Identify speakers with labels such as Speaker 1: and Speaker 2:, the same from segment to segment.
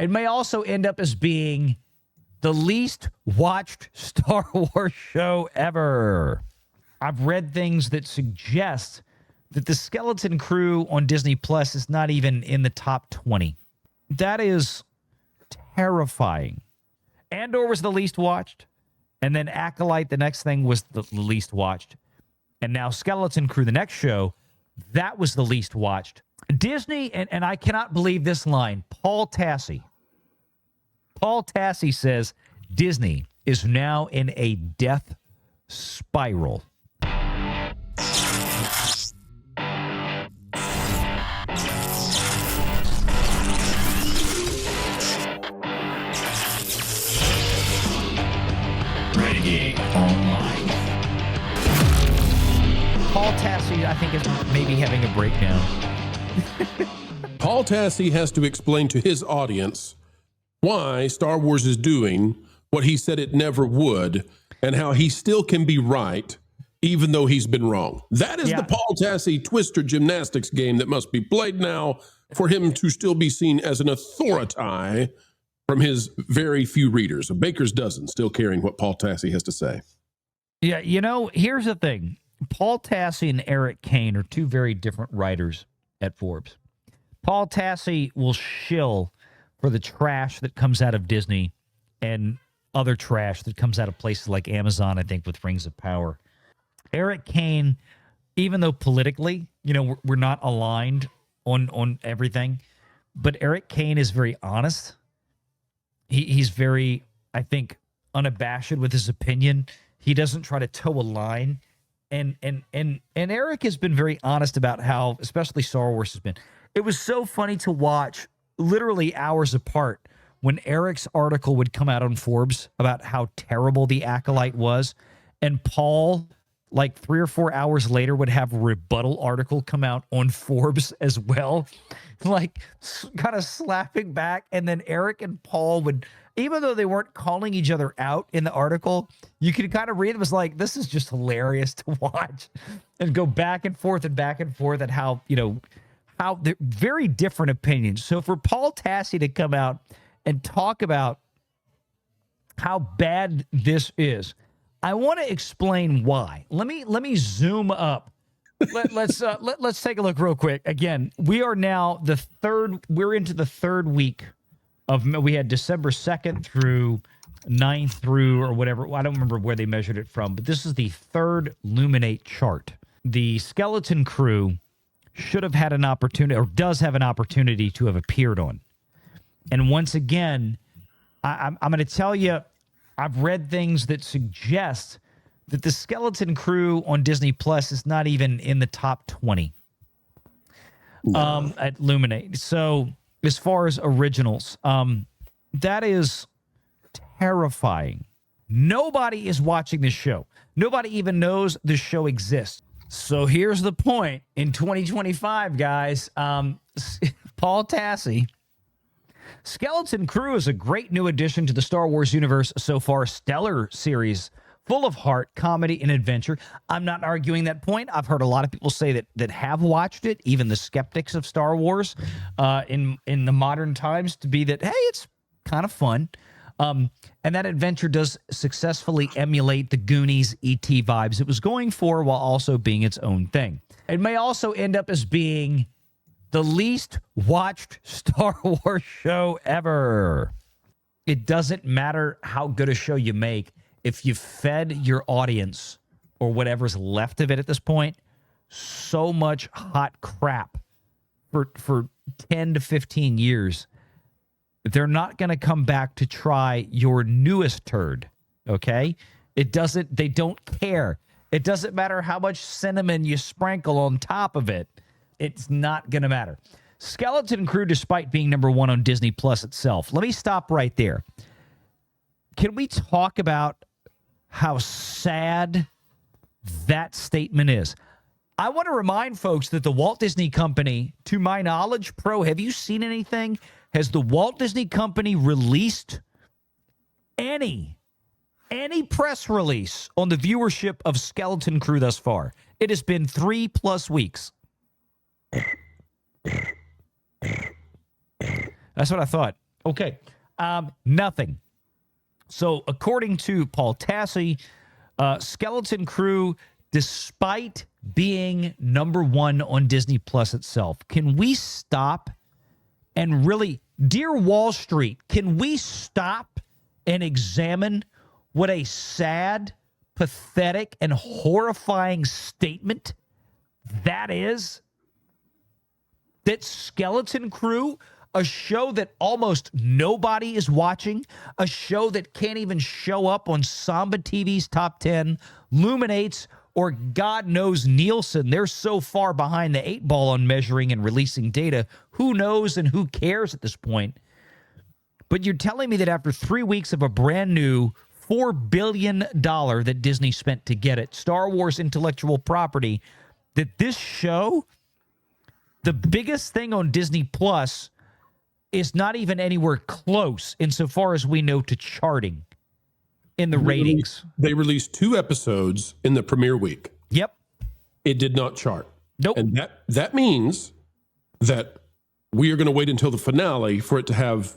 Speaker 1: It may also end up as being the least watched Star Wars show ever. I've read things that suggest that the Skeleton Crew on Disney Plus is not even in the top 20. That is terrifying. Andor was the least watched, and then Acolyte, the next thing, was the least watched. And now Skeleton Crew, the next show, that was the least watched. Disney, and I cannot believe this line, Paul Tassi. Paul Tassi says Disney is now in a death spiral. Renegade Online. Paul Tassi, I think, is maybe having a breakdown.
Speaker 2: Paul Tassi has to explain to his audience why Star Wars is doing what he said it never would, and how he still can be right, even though he's been wrong. That is the Paul Tassi twister gymnastics game that must be played now for him to still be seen as an authority from his very few readers. A baker's dozen still carrying what Paul Tassi has to say.
Speaker 1: Yeah, you know, here's the thing. Paul Tassi and Eric Kane are two very different writers at Forbes. Paul Tassi will shill for the trash that comes out of Disney and other trash that comes out of places like Amazon, I think, with Rings of Power. Eric Kane, even though politically, you know, we're not aligned on everything, but Eric Kane is very honest. He's very, I think, unabashed with his opinion. He doesn't try to toe a line. And Eric has been very honest about how, especially Star Wars has been. It was so funny to watch, literally hours apart, when Eric's article would come out on Forbes about how terrible the Acolyte was, and Paul, like 3 or 4 hours later, would have a rebuttal article come out on Forbes as well, like kind of slapping back. And then Eric and Paul would, even though they weren't calling each other out in the article, you could kind of read it was like, this is just hilarious to watch, and go back and forth at how, you know, how they're very different opinions. So for Paul Tassi to come out and talk about how bad this is, I want to explain why. Let me zoom up. Let's take a look real quick. Again, we are now we're into the third week of, we had December 2nd through 9th through, or whatever. I don't remember where they measured it from, but this is the third Luminate chart. The Skeleton Crew should have had an opportunity, or does have an opportunity, to have appeared on. And once again, I'm going to tell you, I've read things that suggest that the Skeleton Crew on Disney Plus is not even in the top 20 at Luminate. So as far as originals, that is terrifying. Nobody is watching this show. Nobody even knows this show exists. So here's the point. In 2025, guys, Paul Tassi, Skeleton Crew is a great new addition to the Star Wars universe so far. Stellar series, full of heart, comedy, and adventure. I'm not arguing that point. I've heard a lot of people say that have watched it, even the skeptics of Star Wars in the modern times, to be that, hey, it's kind of fun. And that adventure does successfully emulate the Goonies E.T. vibes it was going for, while also being its own thing. It may also end up as being the least watched Star Wars show ever. It doesn't matter how good a show you make if you fed your audience, or whatever's left of it at this point, so much hot crap for 10 to 15 years. They're not going to come back to try your newest turd, okay? They don't care. It doesn't matter how much cinnamon you sprinkle on top of it. It's not going to matter. Skeleton Crew, despite being number one on Disney Plus itself. Let me stop right there. Can we talk about how sad that statement is? I want to remind folks that the Walt Disney Company, to my knowledge, have you seen anything? Has the Walt Disney Company released any press release on the viewership of Skeleton Crew thus far? It has been 3+ weeks. That's what I thought. Okay. Nothing. So according to Paul Tassi, Skeleton Crew, despite being number one on Disney Plus itself, can we stop and really, dear Wall Street, can we stop and examine what a sad, pathetic, and horrifying statement that is? That Skeleton Crew, a show that almost nobody is watching, a show that can't even show up on Samba TV's top 10, Luminates, or God knows Nielsen. They're so far behind the 8 ball on measuring and releasing data. Who knows and who cares at this point? But you're telling me that after 3 weeks of a brand new $4 billion that Disney spent to get it, Star Wars intellectual property, that this show, the biggest thing on Disney Plus, is not even anywhere close, insofar as we know, to charting in the ratings.
Speaker 2: They released 2 episodes in the premiere week.
Speaker 1: Yep.
Speaker 2: It did not chart.
Speaker 1: Nope.
Speaker 2: And that means that we are going to wait until the finale for it to have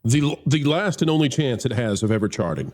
Speaker 2: the last and only chance it has of ever charting.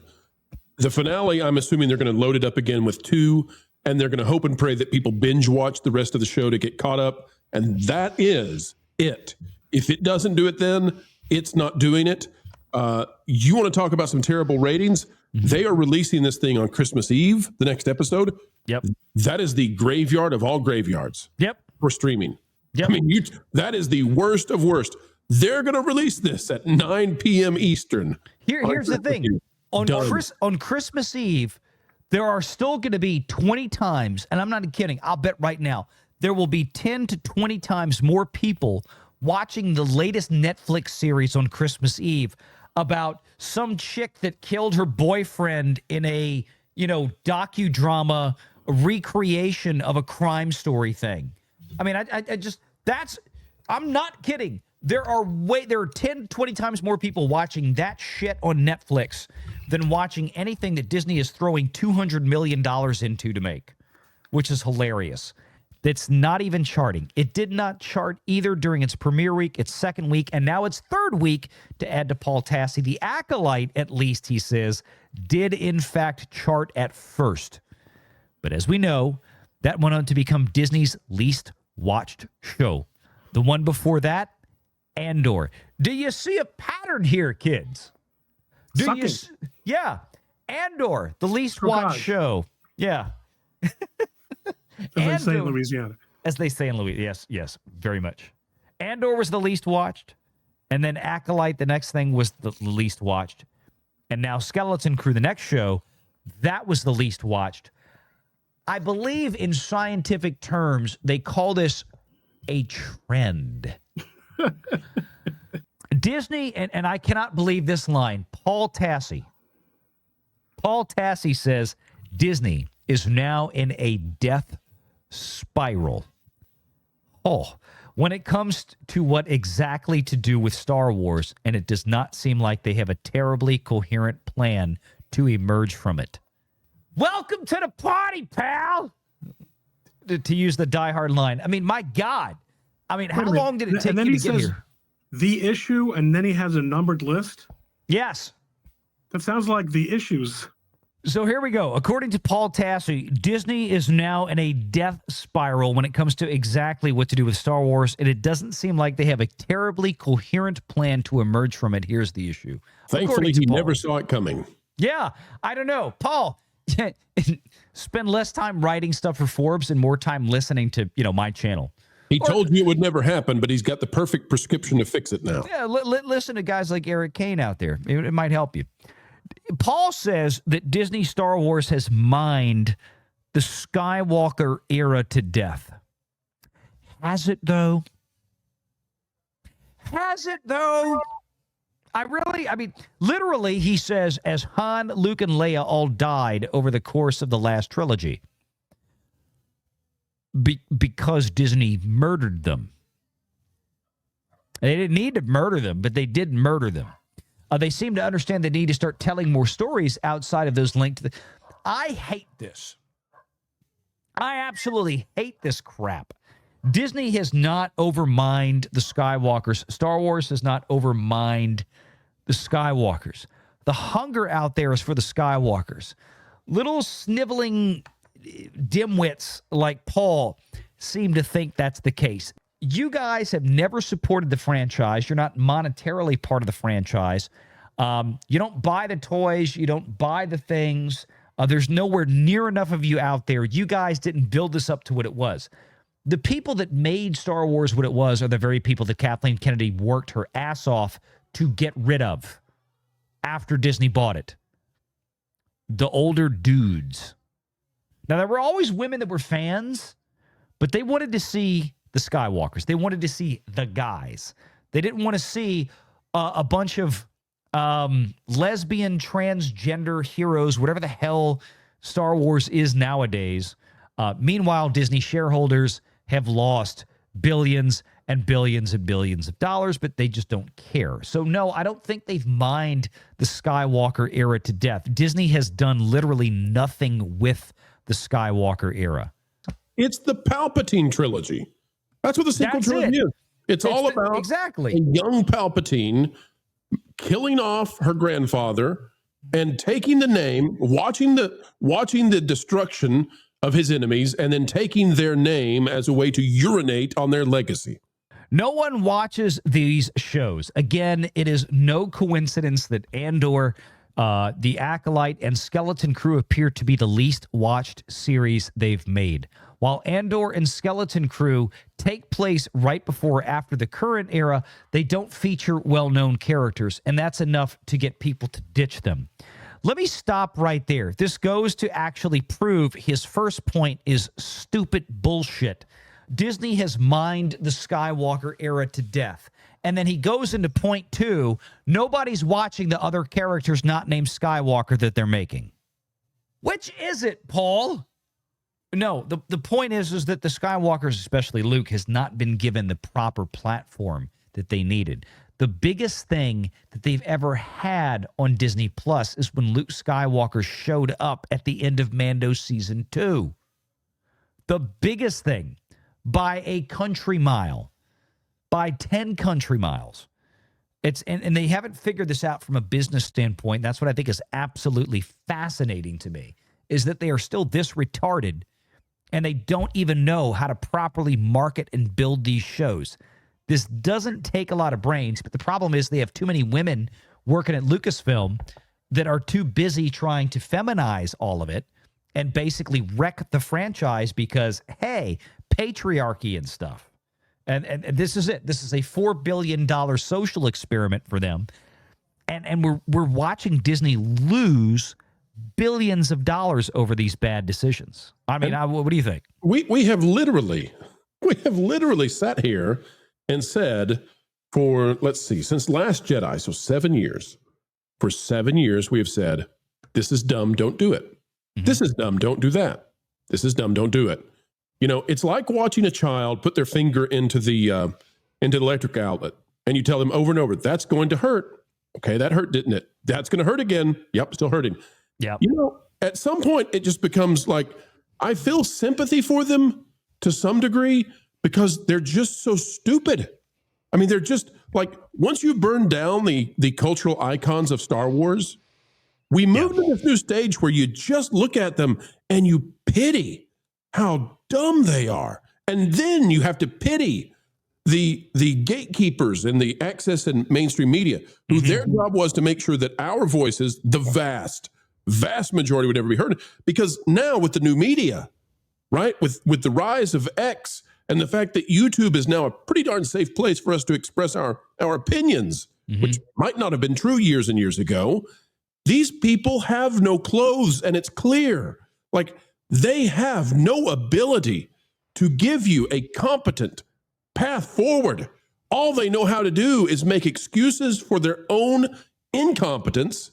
Speaker 2: The finale, I'm assuming they're going to load it up again with 2, and they're going to hope and pray that people binge watch the rest of the show to get caught up. And that is it. If it doesn't do it, then it's not doing it. You want to talk about some terrible ratings? Mm-hmm. They are releasing this thing on Christmas Eve, the next episode.
Speaker 1: Yep.
Speaker 2: That is the graveyard of all graveyards.
Speaker 1: Yep.
Speaker 2: For streaming.
Speaker 1: Yep.
Speaker 2: I mean, that is the worst of worst. They're going to release this at 9 p.m. Eastern.
Speaker 1: Here's the thing. On Christmas Eve, there are still going to be 20 times, and I'm not kidding, I'll bet right now, there will be 10 to 20 times more people watching the latest Netflix series on Christmas Eve about some chick that killed her boyfriend in a, docudrama recreation of a crime story thing. I mean, I'm not kidding. There are 10, 20 times more people watching that shit on Netflix than watching anything that Disney is throwing $200 million into to make, which is hilarious. That's not even charting. It did not chart either during its premiere week, its second week, and now its third week, to add to Paul Tassi. The Acolyte, at least, he says, did in fact chart at first. But as we know, that went on to become Disney's least watched show. The one before that, Andor. Do you see a pattern here, kids? Yeah. Andor, the least watched show. Yeah.
Speaker 3: As they say in Louisiana.
Speaker 1: As they say in Louisiana. Yes, very much. Andor was the least watched. And then Acolyte, the next thing, was the least watched. And now Skeleton Crew, the next show, that was the least watched. I believe in scientific terms, they call this a trend. Disney, and I cannot believe this line, Paul Tassi says Disney is now in a death spiral. When it comes to what exactly to do with Star Wars, and it does not seem like they have a terribly coherent plan to emerge from it. Welcome to the party, pal! To use the diehard line. I mean, my God. I mean, how long did it take you to get here?
Speaker 3: The issue, and then he has a numbered list?
Speaker 1: Yes.
Speaker 3: That sounds like the issues.
Speaker 1: So here we go. According to Paul Tassi, Disney is now in a death spiral when it comes to exactly what to do with Star Wars, and it doesn't seem like they have a terribly coherent plan to emerge from it. Here's the issue.
Speaker 2: Thankfully, he never saw it coming.
Speaker 1: Yeah, I don't know. Paul, spend less time writing stuff for Forbes and more time listening to, my channel.
Speaker 2: He told you it would never happen, but he's got the perfect prescription to fix it now.
Speaker 1: Yeah, listen to guys like Eric Kane out there. It might help you. Paul says that Disney Star Wars has mined the Skywalker era to death. Has it, though? Literally, he says, as Han, Luke, and Leia all died over the course of the last trilogy. Because Disney murdered them. They didn't need to murder them, but they did murder them. They seem to understand the need to start telling more stories outside of those linked to the... I hate this. I absolutely hate this crap. Disney has not overmined the Skywalkers. Star Wars has not overmined the Skywalkers. The hunger out there is for the Skywalkers. Little sniveling dimwits like Paul seem to think that's the case. You guys have never supported the franchise. You're not monetarily part of the franchise. You don't buy the toys. You don't buy the things. There's nowhere near enough of you out there. You guys didn't build this up to what it was. The people that made Star Wars what it was are the very people that Kathleen Kennedy worked her ass off to get rid of after Disney bought it. The older dudes. Now, there were always women that were fans, but they wanted to see the Skywalkers. They wanted to see the guys. They didn't want to see a bunch of lesbian, transgender heroes, whatever the hell Star Wars is nowadays. Meanwhile, Disney shareholders have lost billions and billions and billions of dollars, but they just don't care. So no, I don't think they've mined the Skywalker era to death. Disney has done literally nothing with the Skywalker era.
Speaker 2: It's the Palpatine trilogy. That's what the sequel trilogy is. It's all about
Speaker 1: exactly
Speaker 2: a young Palpatine killing off her grandfather and taking the name, watching the destruction of his enemies, and then taking their name as a way to urinate on their legacy.
Speaker 1: No one watches these shows. Again, it is no coincidence that Andor, The Acolyte, and Skeleton Crew appear to be the least watched series they've made. While Andor and Skeleton Crew take place right before or after the current era, they don't feature well-known characters, and that's enough to get people to ditch them. Let me stop right there. This goes to actually prove his first point is stupid bullshit. Disney has mined the Skywalker era to death. And then he goes into point 2. Nobody's watching the other characters not named Skywalker that they're making. Which is it, Paul? No, the point is that the Skywalkers, especially Luke, has not been given the proper platform that they needed. The biggest thing that they've ever had on Disney Plus is when Luke Skywalker showed up at the end of Mando Season 2. The biggest thing by a country mile, by 10 country miles. And they haven't figured this out from a business standpoint. That's what I think is absolutely fascinating to me, is that they are still this retarded and they don't even know how to properly market and build these shows. This doesn't take a lot of brains, but the problem is they have too many women working at Lucasfilm that are too busy trying to feminize all of it and basically wreck the franchise because, hey, patriarchy and stuff. And this is it. This is a $4 billion social experiment for them. And we're watching Disney lose billions of dollars over these bad decisions. I mean, what do you think?
Speaker 2: We have literally sat here and said for, let's see, since Last Jedi, so 7 years, for 7 years we have said, this is dumb, don't do it. Mm-hmm. This is dumb, don't do that. This is dumb, don't do it. You know, it's like watching a child put their finger into the electric outlet and you tell them over and over, that's going to hurt. Okay, that hurt, didn't it? That's going to hurt again. Yep, still hurting.
Speaker 1: Yeah.
Speaker 2: You know, at some point it just becomes like, I feel sympathy for them to some degree because they're just so stupid. I mean, they're just like, once you burn down the cultural icons of Star Wars, we move to this new stage where you just look at them and you pity how dumb they are. And then you have to pity the gatekeepers and the access and mainstream media, who their job was to make sure that our voices, the vast majority, would never be heard. Because now with the new media, right, with the rise of X and the fact that YouTube is now a pretty darn safe place for us to express our opinions, which might not have been true years and years ago, these people have no clothes, and it's clear. Like, they have no ability to give you a competent path forward. All they know how to do is make excuses for their own incompetence.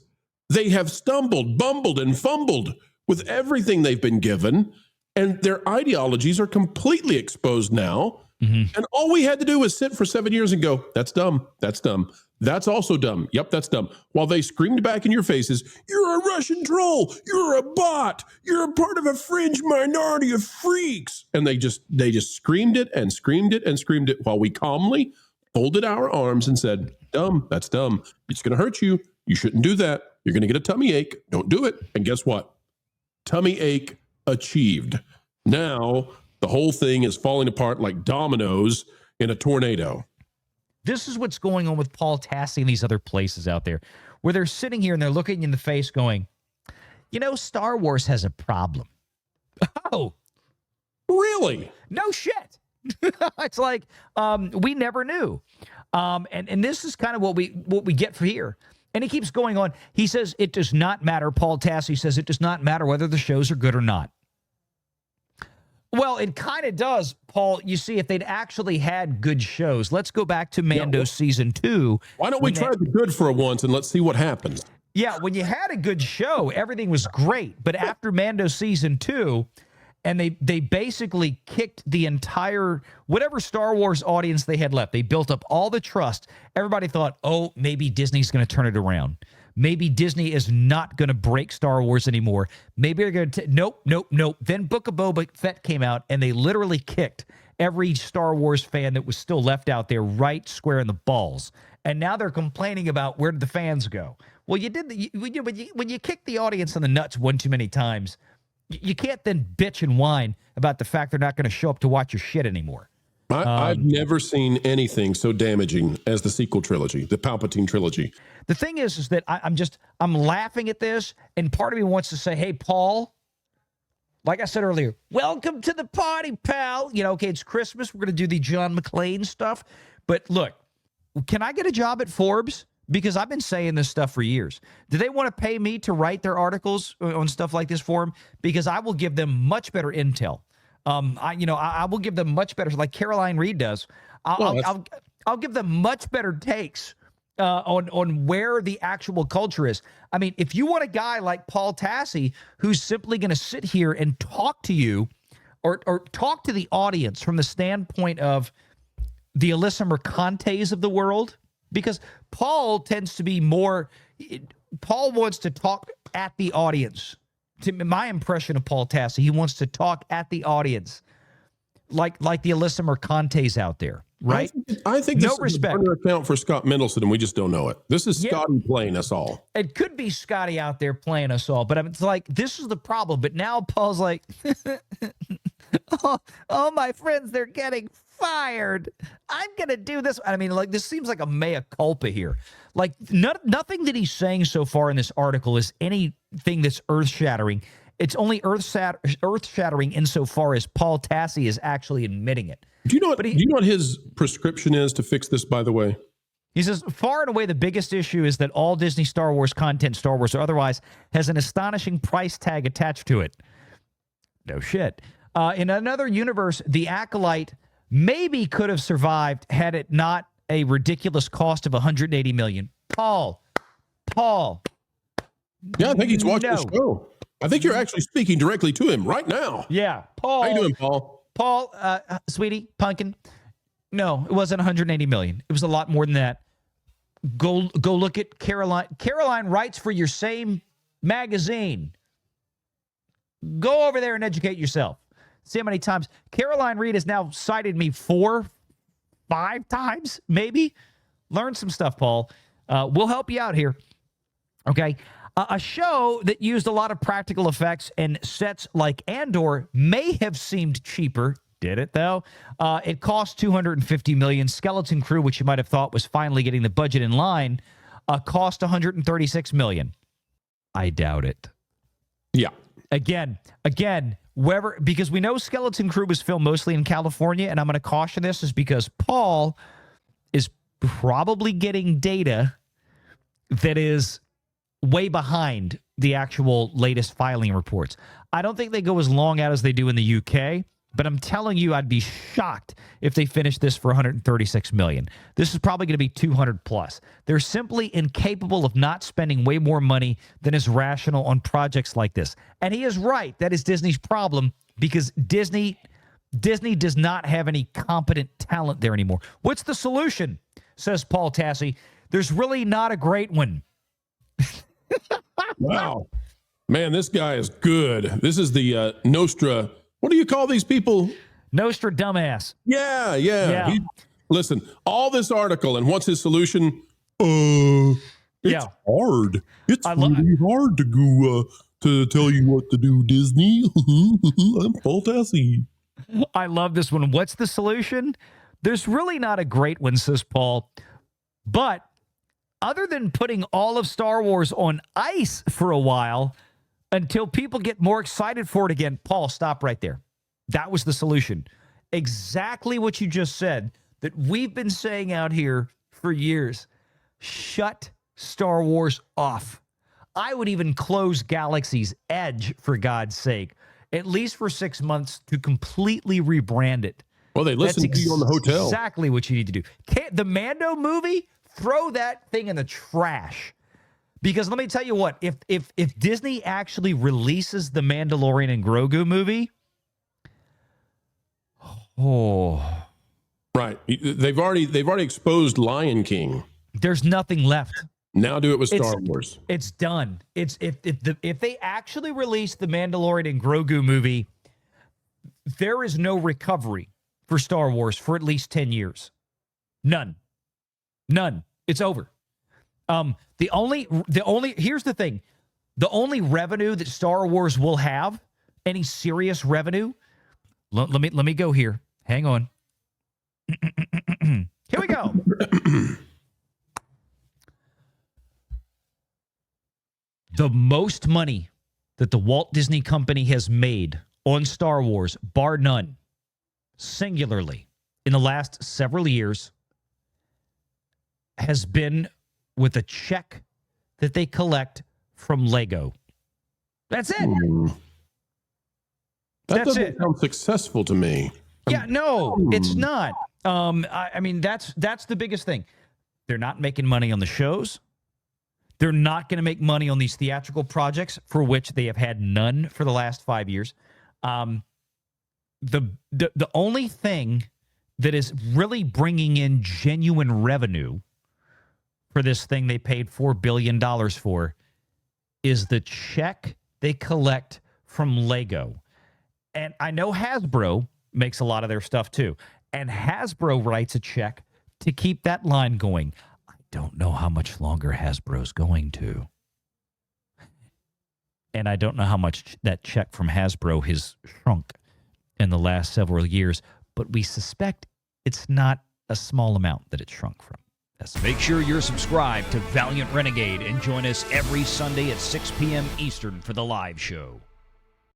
Speaker 2: They have stumbled, bumbled, and fumbled with everything they've been given, and their ideologies are completely exposed now. And all we had to do was sit for 7 years and go, that's dumb, that's dumb. That's also dumb. Yep, that's dumb. While they screamed back in your faces, you're a Russian troll, you're a bot, you're a part of a fringe minority of freaks. And they just screamed it and screamed it and screamed it while we calmly folded our arms and said, dumb, that's dumb. It's going to hurt you. You shouldn't do that. You're going to get a tummy ache. Don't do it. And guess what? Tummy ache achieved. Now the whole thing is falling apart like dominoes in a tornado.
Speaker 1: This is what's going on with Paul Tassi and these other places out there, where they're sitting here and they're looking you in the face going, you know, Star Wars has a problem. Oh,
Speaker 2: Really?
Speaker 1: no shit. It's like, we never knew. And this is kind of what we get for here. And he keeps going on. He says it does not matter. Paul Tassi says it does not matter whether the shows are good or not. Well, it kind of does, Paul. You see, if they'd actually had good shows, let's go back to Mando season 2.
Speaker 2: Why don't we try the good for once and let's see what happens?
Speaker 1: Yeah, when you had a good show, everything was great. But after Mando season 2, and they basically kicked the entire, whatever Star Wars audience they had left, they built up all the trust. Everybody thought, oh, maybe Disney's going to turn it around. Maybe Disney is not going to break Star Wars anymore. Maybe they're going to, nope. Then Book of Boba Fett came out, and they literally kicked every Star Wars fan that was still left out there right square in the balls. And now they're complaining about where did the fans go. Well, you did when you kick the audience in the nuts one too many times, you can't then bitch and whine about the fact they're not going to show up to watch your shit anymore.
Speaker 2: I've never seen anything so damaging as the sequel trilogy, the Palpatine trilogy.
Speaker 1: The thing is that I'm laughing at this, and part of me wants to say, hey, Paul, like I said earlier, welcome to the party, pal. You know, okay, it's Christmas. We're going to do the John McClane stuff. But look, can I get a job at Forbes? Because I've been saying this stuff for years. Do they want to pay me to write their articles on stuff like this for them? Because I will give them much better intel. I will give them much better, like Caroline Reed does. I'll give them much better takes on where the actual culture is. I mean, if you want a guy like Paul Tassi who's simply going to sit here and talk to you or talk to the audience from the standpoint of the Alyssa Mercantes of the world, because Paul tends to be more, Paul wants to talk at the audience. To my impression of Paul Tassi, he wants to talk at the audience, like the Alyssa Mercantes out there, right?
Speaker 2: I think
Speaker 1: no
Speaker 2: this
Speaker 1: respect.
Speaker 2: is a burner account for Scott Mendelson, and we just don't know it. This is Scotty playing us all.
Speaker 1: It could be Scotty out there playing us all, but it's like, this is the problem. But now Paul's like, oh, my friends, they're getting fired. I'm going to do this. I mean, like, this seems like a mea culpa here. Like, nothing that he's saying so far in this article is anything that's earth-shattering. It's only earth-shattering insofar as Paul Tassi is actually admitting it.
Speaker 2: Do you know what his prescription is to fix this, by the way?
Speaker 1: He says, far and away, the biggest issue is that all Disney Star Wars content, Star Wars or otherwise, has an astonishing price tag attached to it. No shit. In another universe, the Acolyte maybe could have survived had it not a ridiculous cost of $180 million. Paul.
Speaker 2: Yeah, I think he's watching the show. I think you're actually speaking directly to him right now.
Speaker 1: Yeah, Paul.
Speaker 2: How you doing, Paul?
Speaker 1: Paul, sweetie, pumpkin. No, it wasn't $180 million. It was a lot more than that. Go look at Caroline. Caroline writes for your same magazine. Go over there and educate yourself. See how many times. Caroline Reed has now cited me 4-5 times, maybe. Learn some stuff, Paul. We'll help you out here. Okay. A show that used a lot of practical effects and sets like Andor may have seemed cheaper. Did it, though? It cost $250 million. Skeleton Crew, which you might have thought was finally getting the budget in line, cost $136 million. I doubt it.
Speaker 2: Yeah.
Speaker 1: Again, because we know Skeleton Crew was filmed mostly in California, and I'm going to caution this is because Paul is probably getting data that is way behind the actual latest filing reports. I don't think they go as long out as they do in the UK, but I'm telling you, I'd be shocked if they finish this for $136 million. This is probably going to be 200 plus. They're simply incapable of not spending way more money than is rational on projects like this. And he is right. That is Disney's problem because Disney does not have any competent talent there anymore. What's the solution? Says Paul Tassi. There's really not a great one.
Speaker 2: Wow. Man, this guy is good. This is the Nostra. What do you call these people?
Speaker 1: Nostra dumbass.
Speaker 2: Yeah. Listen, all this article and what's his solution? It's hard. It's really hard to go to tell you what to do, Disney. I'm Paul Tassi.
Speaker 1: I love this one. What's the solution? There's really not a great one, says Paul. But other than putting all of Star Wars on ice for a while until people get more excited for it again, Paul, stop right there. That was the solution. Exactly what you just said that we've been saying out here for years. Shut Star Wars off. I would even close Galaxy's Edge, for God's sake, at least for 6 months to completely rebrand it.
Speaker 2: Well, they listen to you on the hotel.
Speaker 1: Exactly what you need to do. The Mando movie, throw that thing in the trash. Because let me tell you what, if Disney actually releases the Mandalorian and Grogu movie,
Speaker 2: right. They've already exposed Lion King.
Speaker 1: There's nothing left.
Speaker 2: Now do it with Star Wars.
Speaker 1: It's done. If they actually release the Mandalorian and Grogu movie, there is no recovery for Star Wars for at least 10 years. None. It's over. Here's the thing. The only revenue that Star Wars will have, any serious revenue, let me go here. Hang on. Here we go. The most money that the Walt Disney Company has made on Star Wars, bar none, singularly, in the last several years, has been with a check that they collect from Lego. That's it.
Speaker 2: That doesn't sound successful to me.
Speaker 1: Yeah, no, it's not. I mean, that's the biggest thing. They're not making money on the shows. They're not going to make money on these theatrical projects for which they have had none for the last 5 years. The only thing that is really bringing in genuine revenue for this thing they paid $4 billion for is the check they collect from Lego. And I know Hasbro makes a lot of their stuff too. And Hasbro writes a check to keep that line going. I don't know how much longer Hasbro's going to. And I don't know how much that check from Hasbro has shrunk in the last several years, but we suspect it's not a small amount that it shrunk from. Make sure you're subscribed to Valiant Renegade and join us every Sunday at 6 p.m. Eastern for the live show.